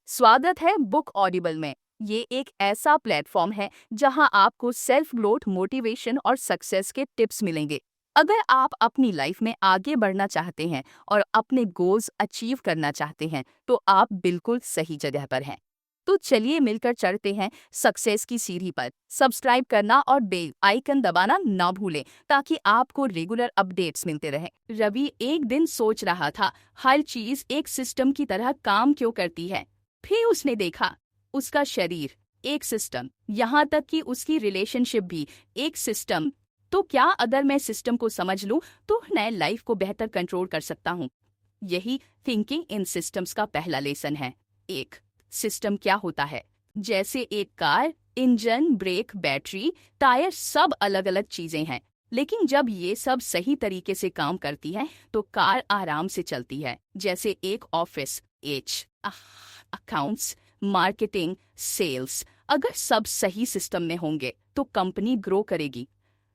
स्वागत है book Audible में। ये एक ऐसा प्लेटफॉर्म है जहां आपको सेल्फ ग्रोथ, मोटिवेशन और सक्सेस के टिप्स मिलेंगे। अगर आप अपनी लाइफ में आगे बढ़ना चाहते हैं और अपने गोल्स अचीव करना चाहते हैं, तो आप बिल्कुल सही जगह पर हैं। तो चलिए मिलकर चढ़ते हैं सक्सेस की सीढ़ी पर। सब्सक्राइब करना और बेल आइकन दबाना ना भूलें ताकि आपको रेगुलर अपडेट्स मिलते रहें। रवि एक दिन सोच रहा था, हर चीज एक सिस्टम की तरह काम क्यों करती है। फिर उसने देखा, उसका शरीर एक सिस्टम, यहाँ तक कि उसकी रिलेशनशिप भी एक सिस्टम। तो क्या अगर मैं सिस्टम को समझ लूं तो मैं लाइफ को बेहतर कंट्रोल कर सकता हूँ। यही थिंकिंग इन सिस्टम्स का पहला लेसन है। एक सिस्टम क्या होता है? जैसे एक car, engine, brake, battery, tyre सब अलग अलग चीजें हैं, लेकिन जब ये सब सही तरीके से काम करती है तो कार आराम से चलती है। जैसे एक ऑफिस, अकाउंट्स, मार्केटिंग, सेल्स, अगर सब सही सिस्टम में होंगे तो कंपनी ग्रो करेगी,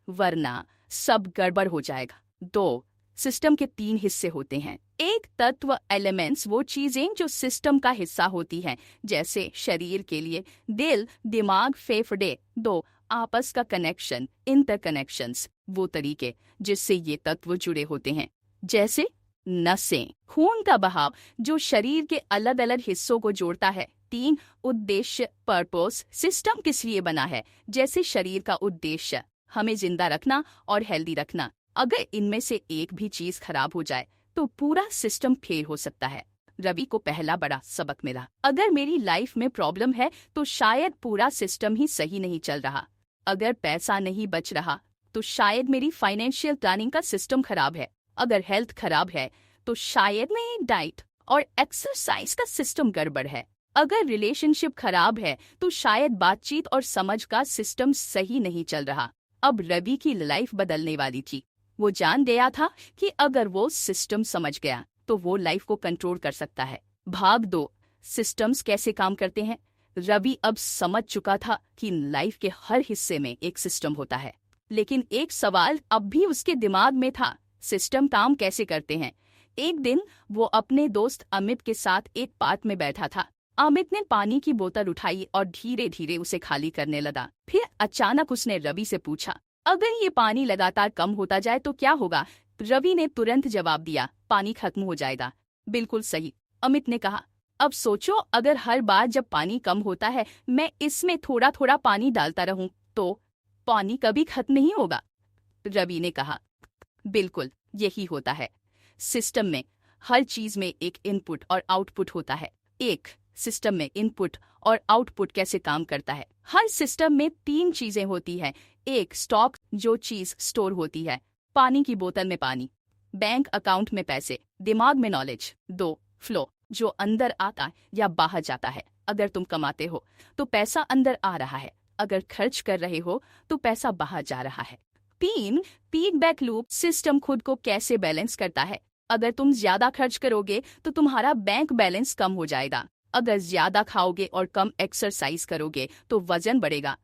वरना सब गड़बड़ हो जाएगा। दो सिस्टम के तीन हिस्से होते हैं। एक तत्व, एलिमेंट्स, वो चीजें जो सिस्टम का हिस्सा होती हैं, जैसे शरीर के लिए दिल, दिमाग, फेफड़े। दो आपस का कनेक्शन, इंटरकनेक्शंस, वो तरीके जिससे ये तत्व जुड़े होते हैं, जैसे नसें, खून का बहाव जो शरीर के अलग अलग हिस्सों को जोड़ता है। तीन उद्देश्य, पर्पस, सिस्टम किस लिए बना है, जैसे शरीर का उद्देश्य हमें जिंदा रखना और हेल्दी रखना। अगर इनमें से एक भी चीज खराब हो जाए तो पूरा सिस्टम फेल हो सकता है। रवि को पहला बड़ा सबक मिला, अगर मेरी लाइफ में प्रॉब्लम है तो शायद पूरा सिस्टम ही सही नहीं चल रहा। अगर पैसा नहीं बच रहा तो शायद मेरी फाइनेंशियल प्लानिंग का सिस्टम खराब है। अगर हेल्थ खराब है तो शायद मेरी डाइट और एक्सरसाइज का सिस्टम गड़बड़ है। अगर रिलेशनशिप खराब है तो शायद बातचीत और समझ का सिस्टम सही नहीं चल रहा। अब रवि की लाइफ बदलने वाली थी। वो जान गया था कि अगर वो सिस्टम समझ गया तो वो लाइफ को कंट्रोल कर सकता है। भाग दो, सिस्टम्स कैसे काम करते हैं। रवि अब समझ चुका था कि लाइफ के हर हिस्से में एक सिस्टम होता है, लेकिन एक सवाल अब भी उसके दिमाग में था, सिस्टम काम कैसे करते हैं। एक दिन वो अपने दोस्त अमित के साथ एक पार्क में बैठा था। अमित ने पानी की बोतल उठाई और धीरे धीरे उसे खाली करने लगा। फिर अचानक उसने रवि से पूछा, अगर ये पानी लगातार कम होता जाए तो क्या होगा। रवि ने तुरंत जवाब दिया, पानी खत्म हो जाएगा। बिल्कुल सही, अमित ने कहा। अब सोचो, अगर हर बार जब पानी कम होता है मैं इसमें थोड़ा थोड़ा पानी डालता रहूं तो पानी कभी खत्म नहीं होगा। रवि ने कहा, बिल्कुल यही होता है। सिस्टम में हर चीज में एक इनपुट और आउटपुट होता है। एक सिस्टम में इनपुट और आउटपुट कैसे काम करता है। हर सिस्टम में तीन चीजें होती हैं। एक स्टॉक, जो चीज स्टोर होती है, पानी की बोतल में पानी, बैंक अकाउंट में पैसे, दिमाग में नॉलेज। दो फ्लो, जो अंदर आता या बाहर जाता है। अगर तुम कमाते हो तो पैसा अंदर आ रहा है, अगर खर्च कर रहे हो तो पैसा बाहर जा रहा है। तीन फीडबैक लूप, सिस्टम खुद को कैसे बैलेंस करता है। अगर तुम ज्यादा खर्च करोगे तो तुम्हारा बैंक बैलेंस कम हो जाएगा। अगर ज्यादा खाओगे और कम एक्सरसाइज करोगे तो वजन बढ़ेगा।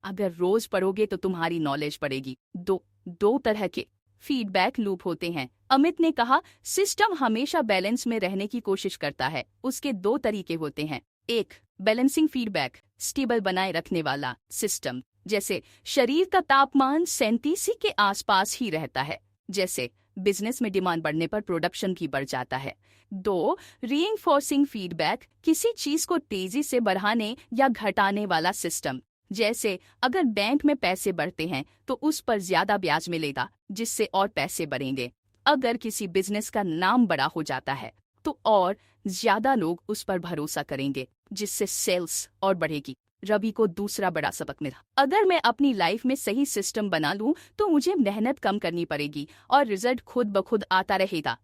अगर रोज पढ़ोगे तो तुम्हारी नॉलेज बढ़ेगी। दो तरह के फीडबैक लूप होते हैं। अमित ने कहा, सिस्टम हमेशा बैलेंस में रहने की कोशिश करता है। उसके दो तरीके होते हैं। एक बैलेंसिंग फीडबैक, स्टेबल बनाए रखने वाला सिस्टम, जैसे शरीर का तापमान 37 के आसपास ही रहता है। जैसे बिजनेस में डिमांड बढ़ने पर प्रोडक्शन भी बढ़ जाता है। दो रीइंफोर्सिंग फीडबैक, किसी चीज को तेजी से बढ़ाने या घटाने वाला सिस्टम। जैसे अगर बैंक में पैसे बढ़ते हैं तो उस पर ज्यादा ब्याज मिलेगा, जिससे और पैसे बढ़ेंगे। अगर किसी बिजनेस का नाम बड़ा हो जाता है तो और ज्यादा लोग उस पर भरोसा करेंगे, जिससे सेल्स और बढ़ेगी। रवि को दूसरा बड़ा सबक मिला, अगर मैं अपनी लाइफ में सही सिस्टम बना लूं तो मुझे मेहनत कम करनी पड़ेगी और रिजल्ट खुद ब खुद आता रहेगा।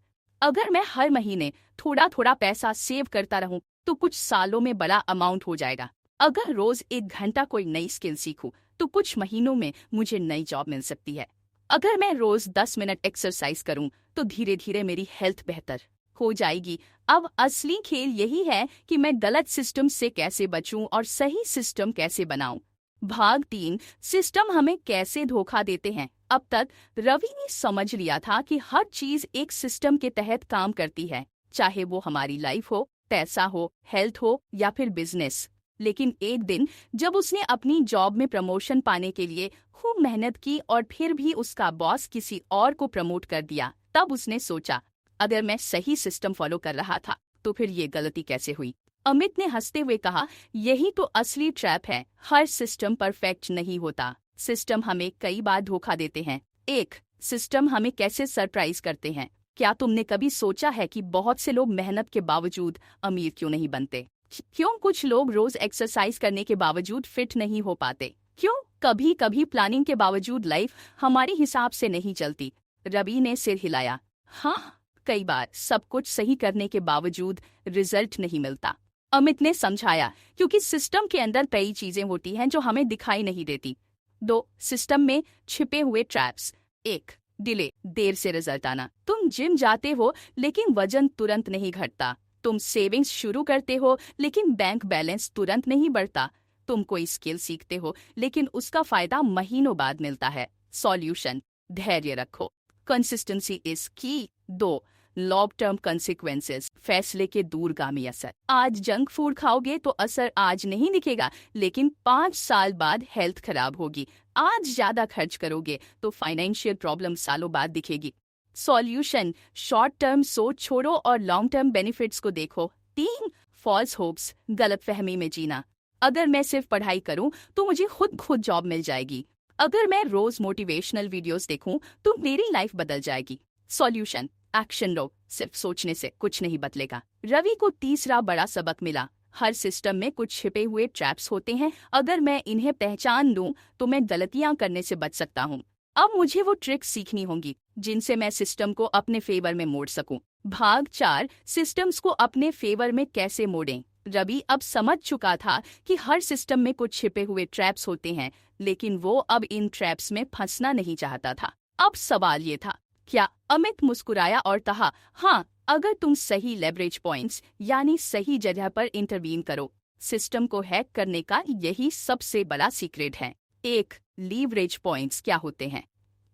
अगर मैं हर महीने थोड़ा थोड़ा पैसा सेव करता रहूं तो कुछ सालों में बड़ा अमाउंट हो जाएगा। अगर रोज 1 घंटा कोई नई स्किल सीखूं तो कुछ महीनों में मुझे नई जॉब मिल सकती है। अगर मैं रोज 10 मिनट एक्सरसाइज करूं तो धीरे धीरे मेरी हेल्थ बेहतर हो जाएगी। अब असली खेल यही है कि मैं गलत सिस्टम से कैसे बचूं और सही सिस्टम कैसे बनाऊं। भाग 3, सिस्टम हमें कैसे धोखा देते हैं। अब तक रवि ने समझ लिया था कि हर चीज एक सिस्टम के तहत काम करती है, चाहे वो हमारी लाइफ हो पैसा हो, हेल्थ हो या फिर बिजनेस। लेकिन एक दिन जब उसने अपनी जॉब में प्रमोशन पाने के लिए खूब मेहनत की और फिर भी उसका बॉस किसी और को प्रमोट कर दिया, तब उसने सोचा, अगर मैं सही सिस्टम फॉलो कर रहा था तो फिर ये गलती कैसे हुई। अमित ने हंसते हुए कहा, यही तो असली ट्रैप है। हर सिस्टम परफेक्ट नहीं होता। सिस्टम हमें कई बार धोखा देते हैं। एक, सिस्टम हमें कैसे सरप्राइज करते हैं। क्या तुमने कभी सोचा है कि बहुत से लोग मेहनत के बावजूद अमीर क्यों नहीं बनते? क्यों कुछ लोग रोज एक्सरसाइज करने के बावजूद फिट नहीं हो पाते? क्यों कभी कभी प्लानिंग के बावजूद लाइफ हमारे हिसाब से नहीं चलती? रवि ने सिर हिलाया। हाँ, कई बार सब कुछ सही करने के बावजूद रिजल्ट नहीं मिलता। अमित ने समझाया, क्योंकि सिस्टम के अंदर कई चीजें होती हैं जो हमें दिखाई नहीं देती। 2, सिस्टम में छिपे हुए ट्रैप्स। 1, डिले, देर से रिजल्ट आना। तुम जिम जाते हो लेकिन वजन तुरंत नहीं घटता। तुम सेविंग्स शुरू करते हो लेकिन बैंक बैलेंस तुरंत नहीं बढ़ता। तुम कोई स्किल सीखते हो लेकिन उसका फायदा महीनों बाद मिलता है। सॉल्यूशन, धैर्य रखो। कंसिस्टेंसी इज की। 2, लॉन्ग टर्म कंसिक्वेंसेस, फैसले के दूरगामी असर। आज जंक फूड खाओगे तो असर आज नहीं दिखेगा, लेकिन 5 साल बाद हेल्थ खराब होगी। आज ज्यादा खर्च करोगे तो फाइनेंशियल प्रॉब्लम सालों बाद दिखेगी। सॉल्यूशन, शॉर्ट टर्म सोच छोड़ो और लॉन्ग टर्म बेनिफिट्स को देखो। 3, फॉल्स होप्स, गलत फहमी में जीना। अगर मैं सिर्फ पढ़ाई करूं तो मुझे खुद जॉब मिल जाएगी। अगर मैं रोज मोटिवेशनल वीडियोस देखूं तो मेरी लाइफ बदल जाएगी। सॉल्यूशन, एक्शन लो, सिर्फ सोचने से कुछ नहीं बदलेगा। रवि को तीसरा बड़ा सबक मिला। हर सिस्टम में कुछ छिपे हुए ट्रैप्स होते हैं। अगर मैं इन्हें पहचान लूं तो मैं गलतियां करने से बच सकता हूं। अब मुझे वो ट्रिक्स सीखनी होंगी जिनसे मैं सिस्टम को अपने फेवर में मोड़ सकूं। भाग 4, सिस्टम्स को अपने फेवर में कैसे मोड़ें। रवि अब समझ चुका था कि हर सिस्टम में कुछ छिपे हुए ट्रैप्स होते हैं, लेकिन वो अब इन ट्रैप्स में फंसना नहीं चाहता था। अब सवाल ये था, क्या? अमित मुस्कुराया और कहा, हाँ, अगर तुम सही लेवरेज पॉइंट्स यानी सही जगह पर इंटरवीन करो। सिस्टम को हैक करने का यही सबसे बड़ा सीक्रेट है। 1, लीवरेज पॉइंट्स क्या होते हैं?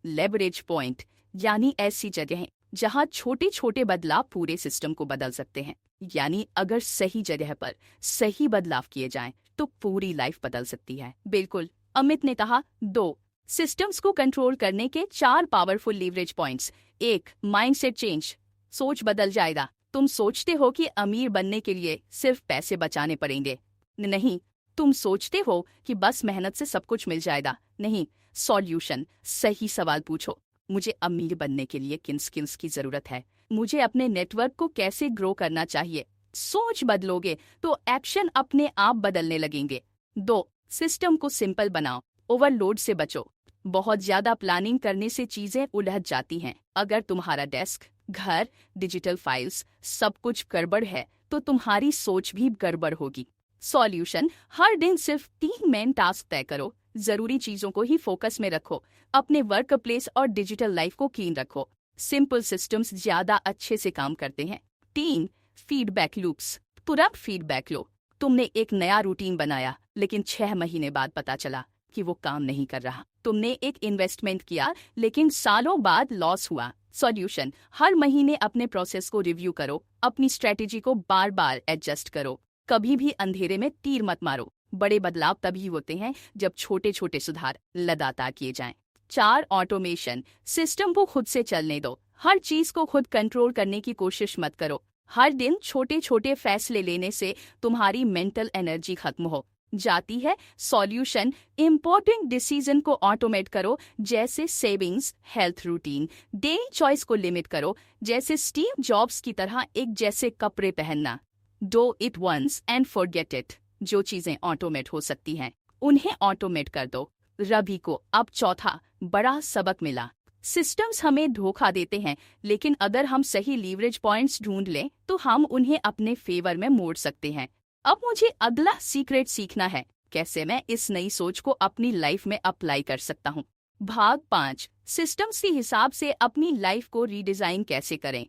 लेवरेज पॉइंट यानी ऐसी जगह जहां छोटे छोटे बदलाव पूरे सिस्टम को बदल सकते हैं। यानी अगर सही जगह पर सही बदलाव किए जाएं तो पूरी लाइफ बदल सकती है। बिल्कुल, अमित ने कहा। 2, सिस्टम्स को कंट्रोल करने के 4 powerful leverage points. 1, mindset change, सोच बदल जाएगा। तुम सोचते हो कि अमीर बनने के लिए सिर्फ पैसे बचाने पड़ेंगे। नहीं, तुम सोचते हो कि बस मेहनत से सब कुछ मिल जाएगा। नहीं, सॉल्यूशन, सही सवाल पूछो। मुझे अमीर बनने के लिए किन स्किल्स की जरूरत है? मुझे अपने नेटवर्क को कैसे ग्रो करना चाहिए? सोच बदलोगे तो एक्शन अपने आप बदलने लगेंगे। 2, सिस्टम को सिंपल बनाओ, ओवरलोड से बचो। बहुत ज्यादा प्लानिंग करने से चीजें उलझ जाती हैं। अगर तुम्हारा डेस्क, घर, डिजिटल फाइल्स सब कुछ गड़बड़ है तो तुम्हारी सोच भी गड़बड़ होगी। सॉल्यूशन, हर दिन सिर्फ 3 मेन टास्क तय करो। जरूरी चीजों को ही फोकस में रखो। अपने वर्क प्लेस और डिजिटल लाइफ को क्लीन रखो। सिंपल सिस्टम्स ज्यादा अच्छे से काम करते हैं। 3, फीडबैक लूप्स, तुरंत फीडबैक लो। तुमने एक नया रूटीन बनाया लेकिन 6 महीने बाद पता चला कि वो काम नहीं कर रहा। तुमने एक इन्वेस्टमेंट किया लेकिन सालों बाद लॉस हुआ। सॉल्यूशन, हर महीने अपने प्रोसेस को रिव्यू करो। अपनी स्ट्रेटेजी को बार बार एडजस्ट करो। कभी भी अंधेरे में तीर मत मारो। बड़े बदलाव तभी होते हैं जब छोटे छोटे सुधार लगातार किए जाएं। 4, ऑटोमेशन, सिस्टम को खुद से चलने दो। हर चीज को खुद कंट्रोल करने की कोशिश मत करो। हर दिन छोटे छोटे फैसले लेने से तुम्हारी मेंटल एनर्जी खत्म हो जाती है। सॉल्यूशन, इंपॉर्टेंट डिसीजन को ऑटोमेट करो, जैसे savings, health routine. Daily choice को लिमिट करो, जैसे स्टीव जॉब्स की तरह एक जैसे कपड़े पहनना। Do it once and forget it. जो चीजें ऑटोमेट हो सकती हैं उन्हें ऑटोमेट कर दो। रवि को अब चौथा बड़ा सबक मिला। सिस्टम्स हमें धोखा देते हैं, लेकिन अगर हम सही लीवरेज पॉइंट्स ढूंढ लें तो हम उन्हें अपने फेवर में मोड़ सकते हैं। अब मुझे अगला सीक्रेट सीखना है, कैसे मैं इस नई सोच को अपनी लाइफ में अप्लाई कर सकता हूँ। भाग 5, सिस्टम्स के हिसाब से अपनी लाइफ को रीडिजाइन कैसे करें।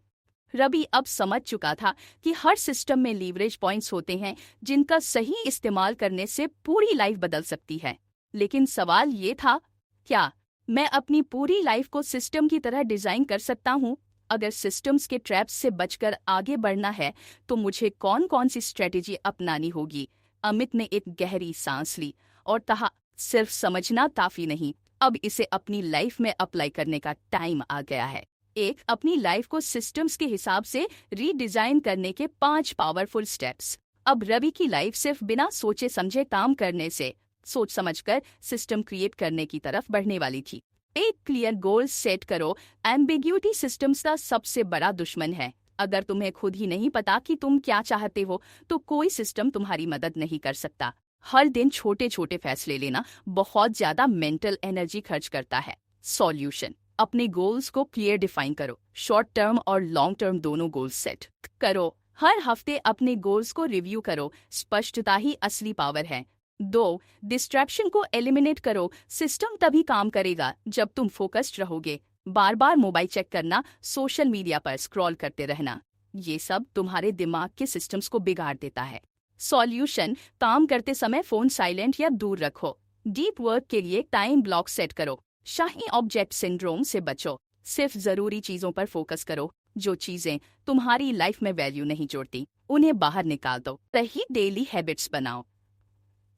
रवि अब समझ चुका था कि हर सिस्टम में लीवरेज पॉइंट्स होते हैं जिनका सही इस्तेमाल करने से पूरी लाइफ बदल सकती है। लेकिन सवाल ये था, क्या मैं अपनी पूरी लाइफ को सिस्टम की तरह डिजाइन कर सकता हूँ? अगर सिस्टम्स के ट्रैप्स से बचकर आगे बढ़ना है तो मुझे कौन कौन सी स्ट्रेटेजी अपनानी होगी। अमित ने एक गहरी सांस ली और कहा, सिर्फ समझना काफी नहीं, अब इसे अपनी लाइफ में अप्लाई करने का टाइम आ गया है। अपनी लाइफ को सिस्टम्स के हिसाब से रीडिजाइन करने के 5 पावरफुल स्टेप्स। अब रवि की लाइफ सिर्फ बिना सोचे समझे काम करने से सोच समझकर सिस्टम क्रिएट करने की तरफ बढ़ने वाली थी। एक क्लियर गोल सेट करो। एम्बिग्यूटी सिस्टम्स का सबसे बड़ा दुश्मन है। अगर तुम्हें खुद ही नहीं पता कि तुम क्या चाहते हो तो कोई सिस्टम तुम्हारी मदद नहीं कर सकता। हर दिन छोटे छोटे फैसले लेना बहुत ज्यादा मेंटल एनर्जी खर्च करता है। सॉल्यूशन, अपने गोल्स को क्लियर डिफाइन करो। शॉर्ट टर्म और लॉन्ग टर्म दोनों गोल्स सेट करो। हर हफ्ते अपने गोल्स को रिव्यू करो। स्पष्टता ही असली पावर है। 2. डिस्ट्रैक्शन को एलिमिनेट करो। सिस्टम तभी काम करेगा जब तुम फोकस्ड रहोगे। बार बार मोबाइल चेक करना, सोशल मीडिया पर स्क्रॉल करते रहना, ये सब तुम्हारे दिमाग के सिस्टम्स को बिगाड़ देता है। सॉल्यूशन, काम करते समय फोन साइलेंट या दूर रखो। डीप वर्क के लिए टाइम ब्लॉक सेट करो। शाही ऑब्जेक्ट सिंड्रोम से बचो। सिर्फ जरूरी चीजों पर फोकस करो। जो चीजें तुम्हारी लाइफ में वैल्यू नहीं जोड़ती उन्हें बाहर निकाल दो। सही डेली हैबिट्स बनाओ।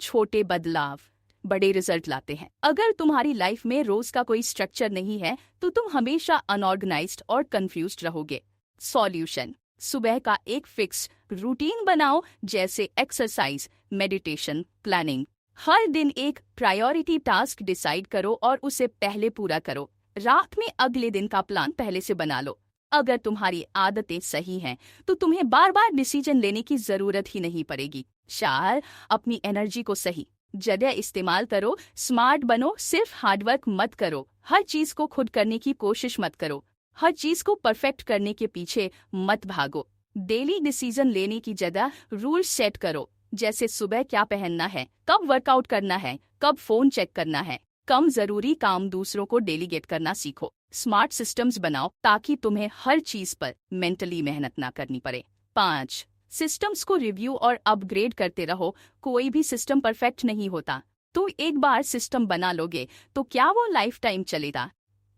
छोटे बदलाव बड़े रिजल्ट लाते हैं। अगर तुम्हारी लाइफ में रोज का कोई स्ट्रक्चर नहीं है तो तुम हमेशा अनऑर्गेनाइज्ड और कंफ्यूज्ड रहोगे। सॉल्यूशन, सुबह का एक फिक्स रूटीन बनाओ, जैसे एक्सरसाइज, मेडिटेशन, प्लानिंग। हर दिन एक प्रायोरिटी टास्क डिसाइड करो और उसे पहले पूरा करो। रात में अगले दिन का प्लान पहले से बना लो। अगर तुम्हारी आदतें सही हैं तो तुम्हें बार बार डिसीजन लेने की जरूरत ही नहीं पड़ेगी। 4. अपनी एनर्जी को सही जगह इस्तेमाल करो। स्मार्ट बनो, सिर्फ हार्डवर्क मत करो। हर चीज को खुद करने की कोशिश मत करो। हर चीज को परफेक्ट करने के पीछे मत भागो। डेली डिसीजन लेने की जगह रूल सेट करो, जैसे सुबह क्या पहनना है, कब वर्कआउट करना है, कब फोन चेक करना है। कम जरूरी काम दूसरों को डेलीगेट करना सीखो। स्मार्ट सिस्टम्स बनाओ ताकि तुम्हें हर चीज पर मेंटली मेहनत ना करनी पड़े। 5. सिस्टम्स को रिव्यू और अपग्रेड करते रहो। कोई भी सिस्टम परफेक्ट नहीं होता। तो एक बार सिस्टम बना लोगे तो क्या वो लाइफ टाइम चलेगा?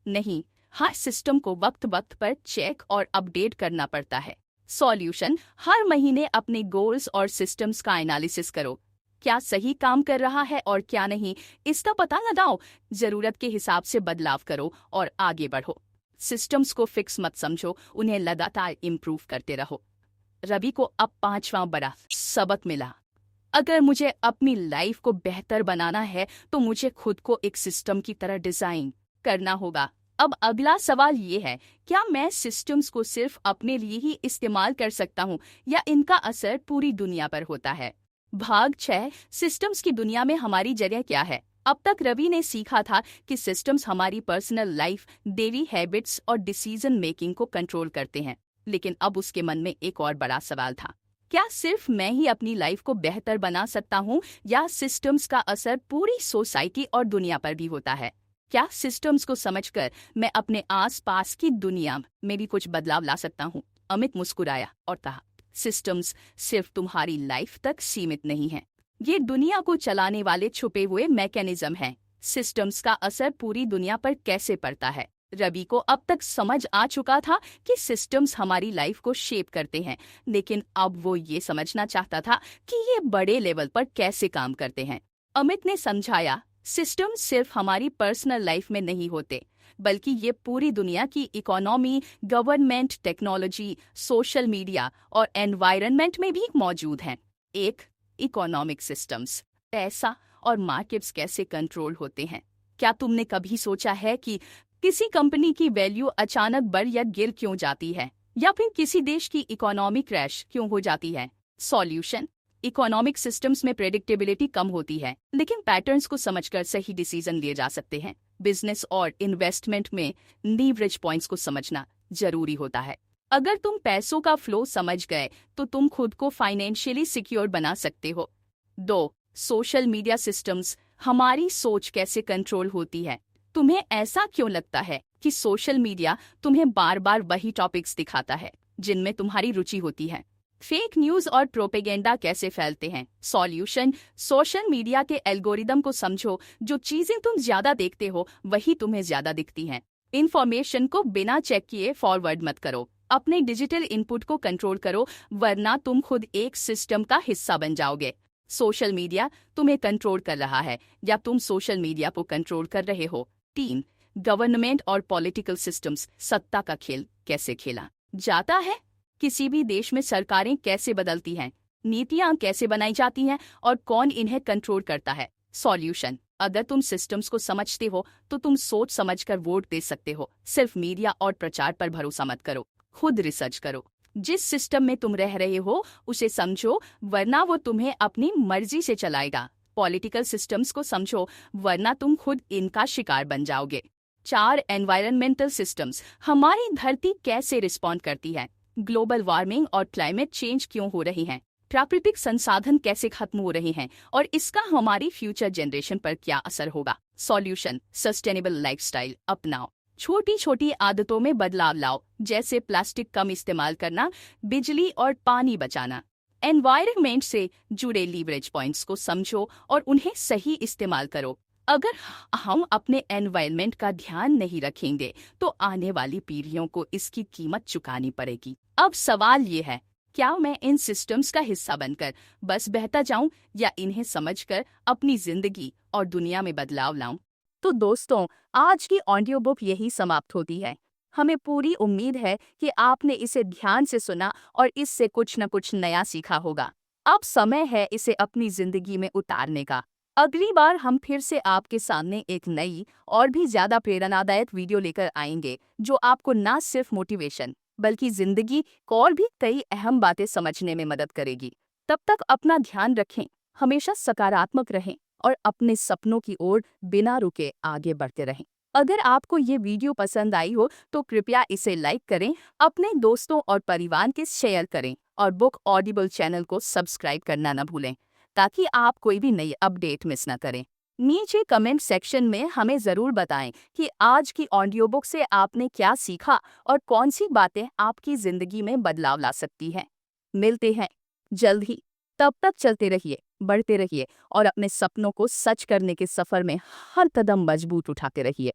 नहीं, हर सिस्टम को वक्त वक्त पर चेक और अपडेट करना पड़ता है। सॉल्यूशन, हर महीने अपने गोल्स और सिस्टम्स का एनालिसिस करो। क्या सही काम कर रहा है और क्या नहीं, इसका पता लगाओ। जरूरत के हिसाब से बदलाव करो और आगे बढ़ो। सिस्टम्स को फिक्स मत समझो, उन्हें लगातार इम्प्रूव करते रहो। रवि को अब 5वां बड़ा सबक मिला। अगर मुझे अपनी लाइफ को बेहतर बनाना है तो मुझे खुद को एक सिस्टम की तरह डिजाइन करना होगा। अब अगला सवाल ये है, क्या मैं सिस्टम्स को सिर्फ अपने लिए ही इस्तेमाल कर सकता हूँ या इनका असर पूरी दुनिया पर होता है? भाग 6, सिस्टम्स की दुनिया में हमारी जगह क्या है? अब तक रवि ने सीखा था कि सिस्टम्स हमारी पर्सनल लाइफ, डेली हैबिट्स और डिसीजन मेकिंग को कंट्रोल करते हैं। लेकिन अब उसके मन में एक और बड़ा सवाल था, क्या सिर्फ मैं ही अपनी लाइफ को बेहतर बना सकता हूँ या सिस्टम्स का असर पूरी सोसाइटी और दुनिया पर भी होता है? क्या सिस्टम्स को समझकर मैं अपने आसपास की दुनिया में भी कुछ बदलाव ला सकता हूँ? अमित मुस्कुराया और कहा, सिस्टम्स सिर्फ तुम्हारी लाइफ तक सीमित नहीं है, ये दुनिया को चलाने वाले छुपे हुए मैकेनिज्म हैं। सिस्टम्स का असर पूरी दुनिया पर कैसे पड़ता है? रवि को अब तक समझ आ चुका था कि सिस्टम्स हमारी लाइफ को शेप करते हैं, लेकिन अब वो ये समझना चाहता था कि ये बड़े लेवल पर कैसे काम करते हैं। अमित ने समझाया, सिस्टम्स सिर्फ हमारी पर्सनल लाइफ में नहीं होते, बल्कि ये पूरी दुनिया की economy, government, technology, social media और एनवायरनमेंट में भी मौजूद हैं। 1. इकोनॉमिक सिस्टम्स, पैसा और मार्केट्स कैसे कंट्रोल होते हैं? क्या तुमने कभी सोचा है कि किसी कंपनी की वैल्यू अचानक बढ़ या गिर क्यों जाती है, या फिर किसी देश की इकोनॉमी क्रैश क्यों हो जाती है? सॉल्यूशन, इकोनॉमिक सिस्टम्स में प्रेडिक्टेबिलिटी कम होती है, लेकिन पैटर्न्स को समझकर सही डिसीजन लिए जा सकते हैं। बिजनेस और इन्वेस्टमेंट में लीवरेज पॉइंट्स को समझना जरूरी होता है। अगर तुम पैसों का फ्लो समझ गए तो तुम खुद को फाइनेंशियली सिक्योर बना सकते हो। 2. सोशल मीडिया सिस्टम्स, हमारी सोच कैसे कंट्रोल होती है? तुम्हें ऐसा क्यों लगता है कि सोशल मीडिया तुम्हें बार बार वही टॉपिक्स दिखाता है जिनमें तुम्हारी रुचि होती है? फेक न्यूज और प्रोपेगेंडा कैसे फैलते हैं? सॉल्यूशन, सोशल मीडिया के एल्गोरिदम को समझो। जो चीजें तुम ज्यादा देखते हो वही तुम्हें ज्यादा दिखती हैं। इंफॉर्मेशन को बिना चेक किए फॉरवर्ड मत करो। अपने डिजिटल इनपुट को कंट्रोल करो, वरना तुम खुद एक सिस्टम का हिस्सा बन जाओगे। सोशल मीडिया तुम्हें कंट्रोल कर रहा है या तुम सोशल मीडिया को कंट्रोल कर रहे हो। 3. गवर्नमेंट और पॉलिटिकल सिस्टम्स। सत्ता का खेल कैसे खेला जाता है? किसी भी देश में सरकारें कैसे बदलती हैं, नीतियां कैसे बनाई जाती हैं और कौन इन्हें कंट्रोल करता है? सॉल्यूशन: अगर तुम सिस्टम्स को समझते हो तो तुम सोच समझकर वोट दे सकते हो। सिर्फ मीडिया और प्रचार पर भरोसा मत करो, खुद रिसर्च करो। जिस सिस्टम में तुम रह रहे हो उसे समझो, वरना वो तुम्हें अपनी मर्जी से चलाएगा। पॉलिटिकल सिस्टम्स को समझो, वरना तुम खुद इनका शिकार बन जाओगे। 4. Environmental systems. हमारी धरती कैसे रिस्पॉन्ड करती है? ग्लोबल वार्मिंग और क्लाइमेट चेंज क्यों हो रही हैं? प्राकृतिक संसाधन कैसे खत्म हो रहे हैं और इसका हमारी फ्यूचर जनरेशन पर क्या असर होगा? सॉल्यूशन: सस्टेनेबल लाइफस्टाइल अपनाओ। छोटी छोटी आदतों में बदलाव लाओ, जैसे प्लास्टिक कम इस्तेमाल करना, बिजली और पानी बचाना। एनवायरनमेंट से जुड़े लीवरेज पॉइंट्स को समझो और उन्हें सही इस्तेमाल करो। अगर हम अपने एनवायरनमेंट का ध्यान नहीं रखेंगे तो आने वाली पीढ़ियों को इसकी कीमत चुकानी पड़ेगी। अब सवाल ये है, क्या मैं इन सिस्टम्स का हिस्सा बनकर बस बहता जाऊं या इन्हें समझकर अपनी जिंदगी और दुनिया में बदलाव लाऊं? तो दोस्तों, आज की ऑडियो बुक यही समाप्त होती है। हमें पूरी उम्मीद है कि आपने इसे ध्यान से सुना और इससे कुछ न कुछ नया सीखा होगा। अब समय है इसे अपनी जिंदगी में उतारने का। अगली बार हम फिर से आपके सामने एक नई और भी ज्यादा प्रेरणादायक वीडियो लेकर आएंगे, जो आपको ना सिर्फ मोटिवेशन बल्कि जिंदगी को और भी कई अहम बातें समझने में मदद करेगी। तब तक अपना ध्यान रखें, हमेशा सकारात्मक रहें और अपने सपनों की ओर बिना रुके आगे बढ़ते रहें। अगर आपको ये वीडियो पसंद आई हो तो कृपया इसे लाइक करें, अपने दोस्तों और परिवार के शेयर करें और बुक ऑडिबल चैनल को सब्सक्राइब करना न भूलें, ताकि आप कोई भी नई अपडेट मिस न करें। नीचे कमेंट सेक्शन में हमें ज़रूर बताएं कि आज की ऑडियो बुक से आपने क्या सीखा और कौन सी बातें आपकी ज़िंदगी में बदलाव ला सकती हैं। मिलते हैं जल्द ही, तब तक चलते रहिए, बढ़ते रहिए और अपने सपनों को सच करने के सफ़र में हर कदम मजबूत उठाते रहिए।